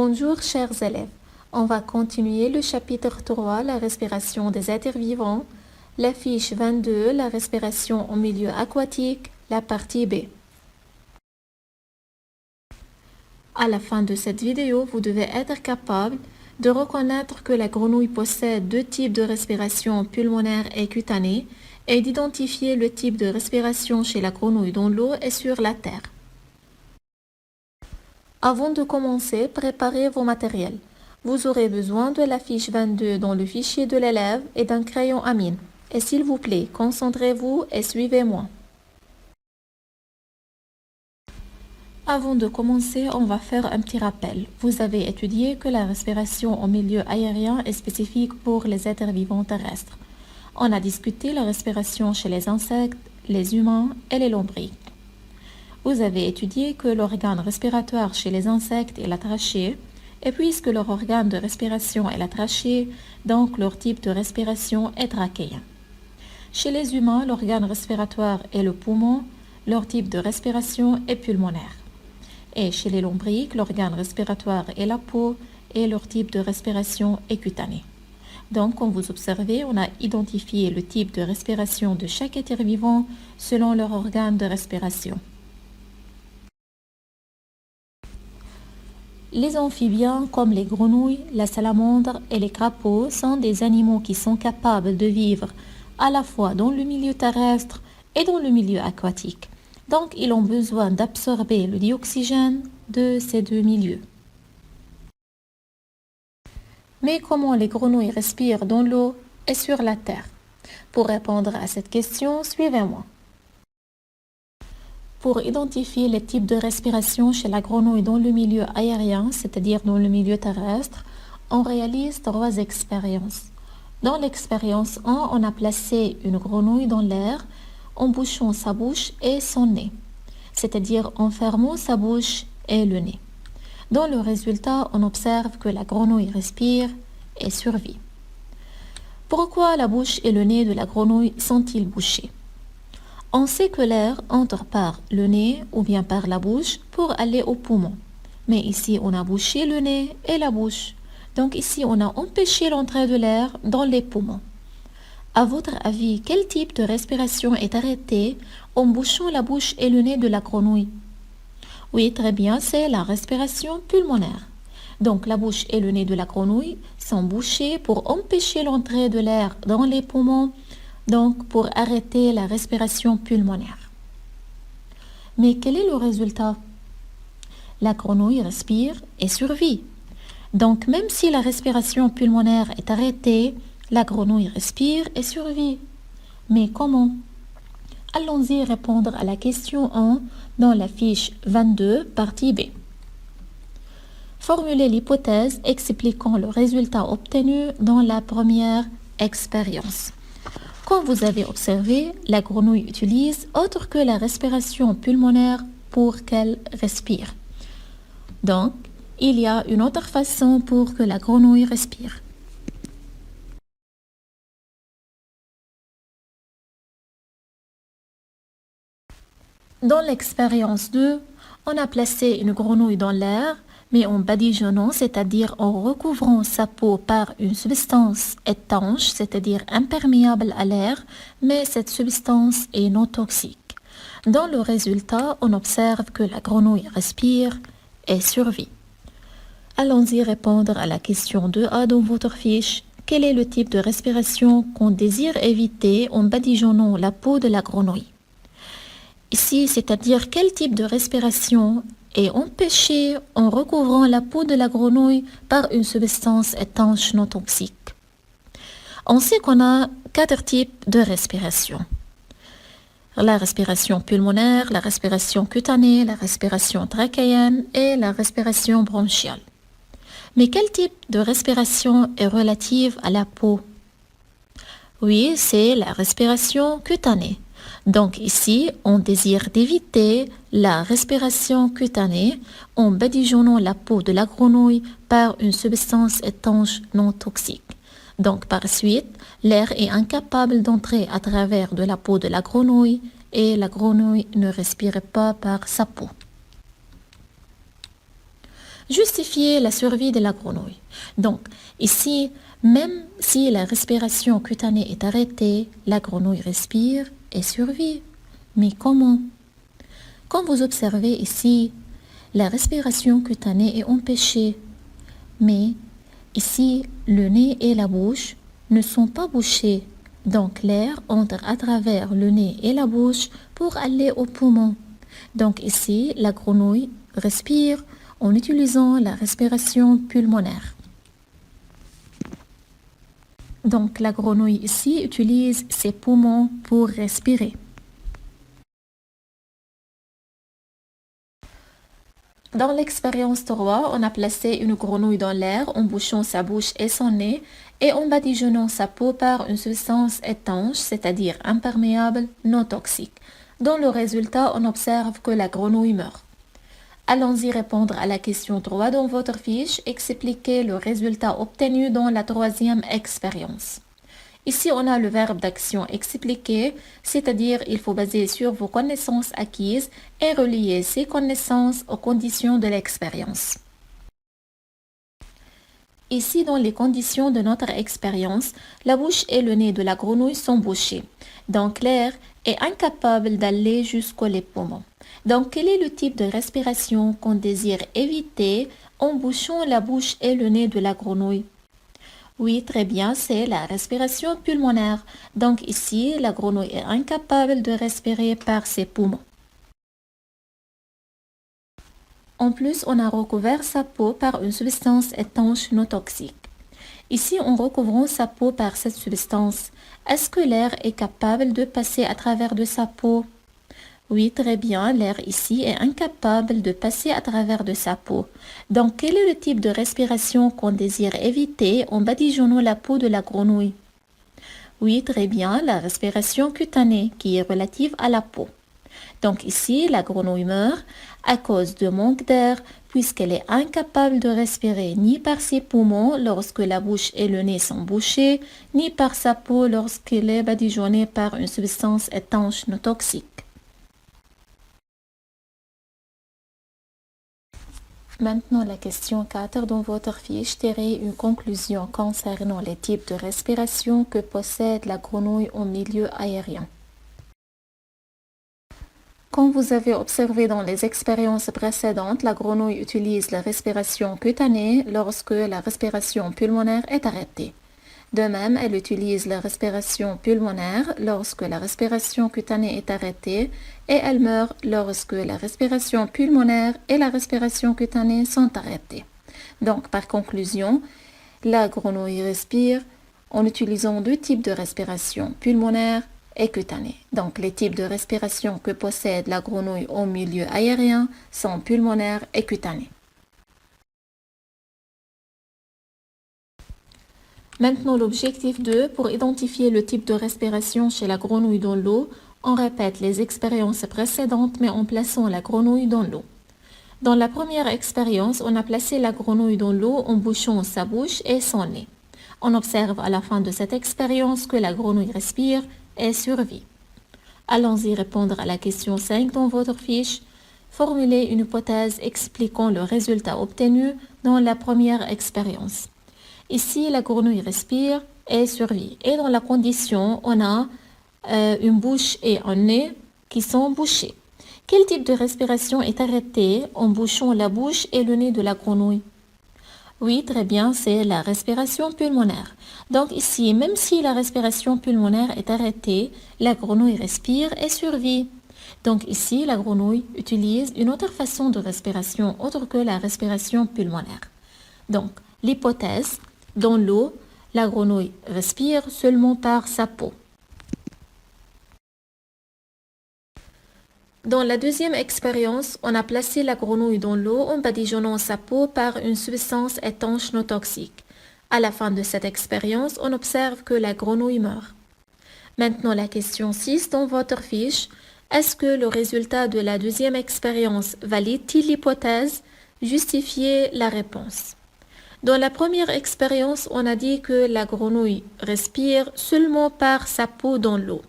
Bonjour chers élèves, on va continuer le chapitre 3, la respiration des êtres vivants, la fiche 22, la respiration en milieu aquatique, la partie B. À la fin de cette vidéo, vous devez être capable de reconnaître que la grenouille possède deux types de respiration pulmonaire et cutanée et d'identifier le type de respiration chez la grenouille dans l'eau et sur la terre. Avant de commencer, préparez vos matériels. Vous aurez besoin de la fiche 22 dans le fichier de l'élève et d'un crayon à mine. Et s'il vous plaît, concentrez-vous et suivez-moi. Avant de commencer, on va faire un petit rappel. Vous avez étudié que la respiration en milieu aérien est spécifique pour les êtres vivants terrestres. On a discuté la respiration chez les insectes, les humains et les lombriques. Vous avez étudié que l'organe respiratoire chez les insectes est la trachée, et puisque leur organe de respiration est la trachée, donc leur type de respiration est trachéen. Chez les humains, l'organe respiratoire est le poumon, leur type de respiration est pulmonaire. Et chez les lombriques, l'organe respiratoire est la peau et leur type de respiration est cutané. Donc, comme vous observez, on a identifié le type de respiration de chaque être vivant selon leur organe de respiration. Les amphibiens, comme les grenouilles, la salamandre et les crapauds, sont des animaux qui sont capables de vivre à la fois dans le milieu terrestre et dans le milieu aquatique. Donc, ils ont besoin d'absorber le dioxygène de ces deux milieux. Mais comment les grenouilles respirent dans l'eau et sur la terre? Pour répondre à cette question, suivez-moi. Pour identifier les types de respiration chez la grenouille dans le milieu aérien, c'est-à-dire dans le milieu terrestre, on réalise trois expériences. Dans l'expérience 1, on a placé une grenouille dans l'air en bouchant sa bouche et son nez, c'est-à-dire en fermant sa bouche et le nez. Dans le résultat, on observe que la grenouille respire et survit. Pourquoi la bouche et le nez de la grenouille sont-ils bouchés? On sait que l'air entre par le nez ou bien par la bouche pour aller au poumon. Mais ici, on a bouché le nez et la bouche. Donc ici, on a empêché l'entrée de l'air dans les poumons. À votre avis, quel type de respiration est arrêté en bouchant la bouche et le nez de la grenouille? Oui, très bien, c'est la respiration pulmonaire. Donc la bouche et le nez de la grenouille sont bouchés pour empêcher l'entrée de l'air dans les poumons, donc pour arrêter la respiration pulmonaire. Mais quel est le résultat? La grenouille respire et survit. Donc même si la respiration pulmonaire est arrêtée, la grenouille respire et survit. Mais comment? Allons-y répondre à la question 1 dans la fiche 22, partie B. Formulez l'hypothèse expliquant le résultat obtenu dans la première expérience. Comme vous avez observé, la grenouille utilise autre que la respiration pulmonaire pour qu'elle respire. Donc, il y a une autre façon pour que la grenouille respire. Dans l'expérience 2, on a placé une grenouille dans l'air, mais en badigeonnant, c'est-à-dire en recouvrant sa peau par une substance étanche, c'est-à-dire imperméable à l'air, mais cette substance est non toxique. Dans le résultat, on observe que la grenouille respire et survit. Allons-y répondre à la question 2A dans votre fiche. Quel est le type de respiration qu'on désire éviter en badigeonnant la peau de la grenouille? Ici, c'est-à-dire quel type de respiration est empêché en recouvrant la peau de la grenouille par une substance étanche non toxique. On sait qu'on a 4 types de respiration. La respiration pulmonaire, la respiration cutanée, la respiration trachéenne et la respiration bronchiale. Mais quel type de respiration est relative à la peau? Oui, c'est la respiration cutanée. Donc ici, on désire d'éviter la respiration cutanée en badigeonnant la peau de la grenouille par une substance étanche non toxique. Donc par suite, l'air est incapable d'entrer à travers de la peau de la grenouille et la grenouille ne respire pas par sa peau. Justifier la survie de la grenouille. Donc, ici, même si la respiration cutanée est arrêtée, la grenouille respire et survit. Mais comment? Comme vous observez ici, la respiration cutanée est empêchée. Mais ici, le nez et la bouche ne sont pas bouchés. Donc, l'air entre à travers le nez et la bouche pour aller aux poumons. Donc, ici, la grenouille respire en utilisant la respiration pulmonaire. Donc, la grenouille ici utilise ses poumons pour respirer. Dans l'expérience 3, on a placé une grenouille dans l'air en bouchant sa bouche et son nez et en badigeonnant sa peau par une substance étanche, c'est-à-dire imperméable, non toxique. Dans le résultat, on observe que la grenouille meurt. Allons-y répondre à la question 3 dans votre fiche. Expliquez le résultat obtenu dans la troisième expérience. Ici, on a le verbe d'action expliquer, c'est-à-dire il faut baser sur vos connaissances acquises et relier ces connaissances aux conditions de l'expérience. Ici, dans les conditions de notre expérience, la bouche et le nez de la grenouille sont bouchés. Donc, l'air est incapable d'aller jusqu'aux poumons. Donc, quel est le type de respiration qu'on désire éviter en bouchant la bouche et le nez de la grenouille? Oui, très bien, c'est la respiration pulmonaire. Donc ici, la grenouille est incapable de respirer par ses poumons. En plus, on a recouvert sa peau par une substance étanche non toxique. Ici, en recouvrant sa peau par cette substance, est-ce que l'air est capable de passer à travers de sa peau? Oui, très bien, l'air ici est incapable de passer à travers de sa peau. Donc, quel est le type de respiration qu'on désire éviter en badigeonnant la peau de la grenouille? Oui, très bien, la respiration cutanée qui est relative à la peau. Donc ici, la grenouille meurt à cause de manque d'air puisqu'elle est incapable de respirer ni par ses poumons lorsque la bouche et le nez sont bouchés, ni par sa peau lorsqu'elle est badigeonnée par une substance étanche non toxique. Maintenant, la question 4 dans votre fiche, tirez une conclusion concernant les types de respiration que possède la grenouille en milieu aérien. Comme vous avez observé dans les expériences précédentes, la grenouille utilise la respiration cutanée lorsque la respiration pulmonaire est arrêtée. De même, elle utilise la respiration pulmonaire lorsque la respiration cutanée est arrêtée et elle meurt lorsque la respiration pulmonaire et la respiration cutanée sont arrêtées. Donc, par conclusion, la grenouille respire en utilisant deux types de respiration, pulmonaire et cutanée. Donc, les types de respiration que possède la grenouille au milieu aérien sont pulmonaire et cutanée. Maintenant, l'objectif 2, pour identifier le type de respiration chez la grenouille dans l'eau, on répète les expériences précédentes mais en plaçant la grenouille dans l'eau. Dans la première expérience, on a placé la grenouille dans l'eau en bouchant sa bouche et son nez. On observe à la fin de cette expérience que la grenouille respire et survit. Allons-y répondre à la question 5 dans votre fiche. Formulez une hypothèse expliquant le résultat obtenu dans la première expérience. Ici, la grenouille respire et survit. Et dans la condition, on a une bouche et un nez qui sont bouchés. Quel type de respiration est arrêté en bouchant la bouche et le nez de la grenouille? Oui, très bien, c'est la respiration pulmonaire. Donc ici, même si la respiration pulmonaire est arrêtée, la grenouille respire et survit. Donc ici, la grenouille utilise une autre façon de respiration autre que la respiration pulmonaire. Donc, l'hypothèse, dans l'eau, la grenouille respire seulement par sa peau. Dans la deuxième expérience, on a placé la grenouille dans l'eau en badigeonnant sa peau par une substance étanche non toxique. À la fin de cette expérience, on observe que la grenouille meurt. Maintenant, la question 6 dans votre fiche. Est-ce que le résultat de la deuxième expérience valide-t-il l'hypothèse? Justifiez la réponse. Dans la première expérience, on a dit que la grenouille respire seulement par sa peau dans l'eau.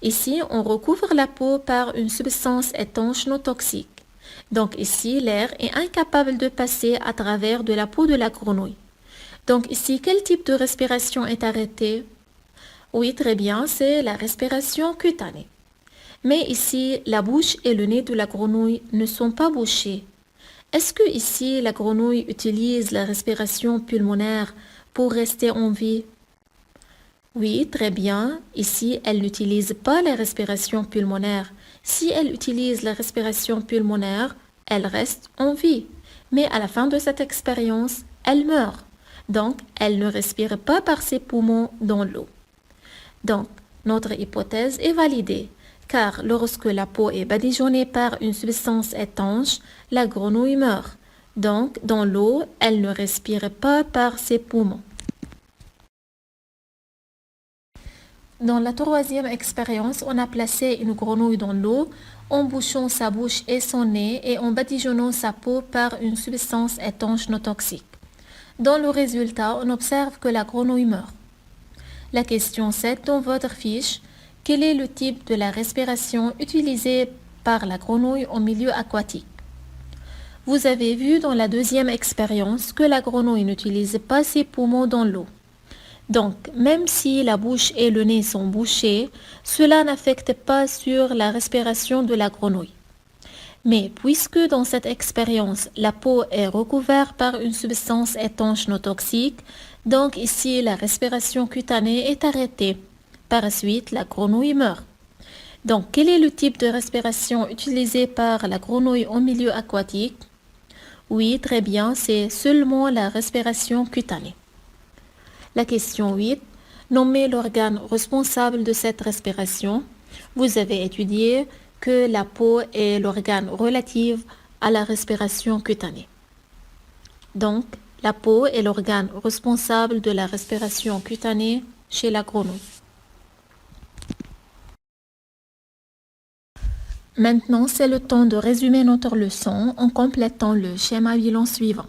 Ici, on recouvre la peau par une substance étanche non toxique. Donc ici, l'air est incapable de passer à travers de la peau de la grenouille. Donc ici, quel type de respiration est arrêté? Oui, très bien, c'est la respiration cutanée. Mais ici, la bouche et le nez de la grenouille ne sont pas bouchés. Est-ce que ici, la grenouille utilise la respiration pulmonaire pour rester en vie? Oui, très bien. Ici, elle n'utilise pas la respiration pulmonaire. Si elle utilise la respiration pulmonaire, elle reste en vie. Mais à la fin de cette expérience, elle meurt. Donc, elle ne respire pas par ses poumons dans l'eau. Donc, notre hypothèse est validée, car lorsque la peau est badigeonnée par une substance étanche, la grenouille meurt. Donc, dans l'eau, elle ne respire pas par ses poumons. Dans la troisième expérience, on a placé une grenouille dans l'eau en bouchant sa bouche et son nez et en badigeonnant sa peau par une substance étanche non toxique. Dans le résultat, on observe que la grenouille meurt. La question 7 dans votre fiche, quel est le type de la respiration utilisée par la grenouille en milieu aquatique? Vous avez vu dans la deuxième expérience que la grenouille n'utilise pas ses poumons dans l'eau. Donc, même si la bouche et le nez sont bouchés, cela n'affecte pas sur la respiration de la grenouille. Mais puisque dans cette expérience, la peau est recouverte par une substance étanche non toxique, donc ici la respiration cutanée est arrêtée. Par la suite, la grenouille meurt. Donc, quel est le type de respiration utilisé par la grenouille en milieu aquatique? Oui, très bien, c'est seulement la respiration cutanée. La question 8. Nommez l'organe responsable de cette respiration. Vous avez étudié que la peau est l'organe relatif à la respiration cutanée. Donc, la peau est l'organe responsable de la respiration cutanée chez la grenouille. Maintenant, c'est le temps de résumer notre leçon en complétant le schéma bilan suivant.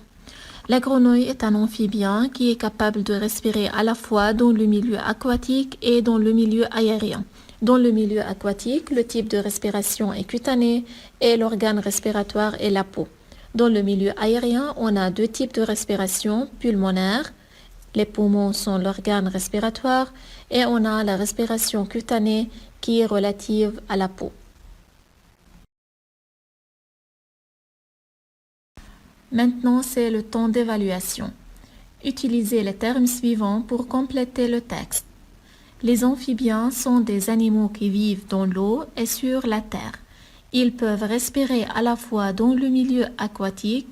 La grenouille est un amphibien qui est capable de respirer à la fois dans le milieu aquatique et dans le milieu aérien. Dans le milieu aquatique, le type de respiration est cutanée et l'organe respiratoire est la peau. Dans le milieu aérien, on a deux types de respiration, pulmonaire, les poumons sont l'organe respiratoire, et on a la respiration cutanée qui est relative à la peau. Maintenant, c'est le temps d'évaluation. Utilisez les termes suivants pour compléter le texte. Les amphibiens sont des animaux qui vivent dans l'eau et sur la terre. Ils peuvent respirer à la fois dans le milieu aquatique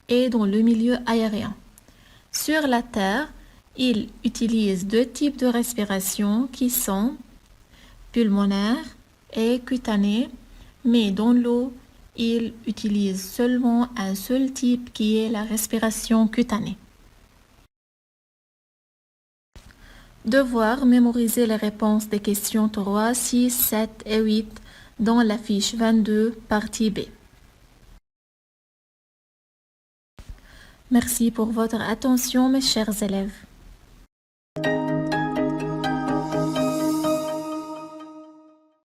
et dans le milieu aérien. Sur la terre, ils utilisent deux types de respiration qui sont pulmonaire et cutanée, mais dans l'eau, ils utilisent seulement un seul type qui est la respiration cutanée. Devoir mémoriser les réponses des questions 3, 6, 7 et 8 dans la fiche 22, partie B. Merci pour votre attention, mes chers élèves.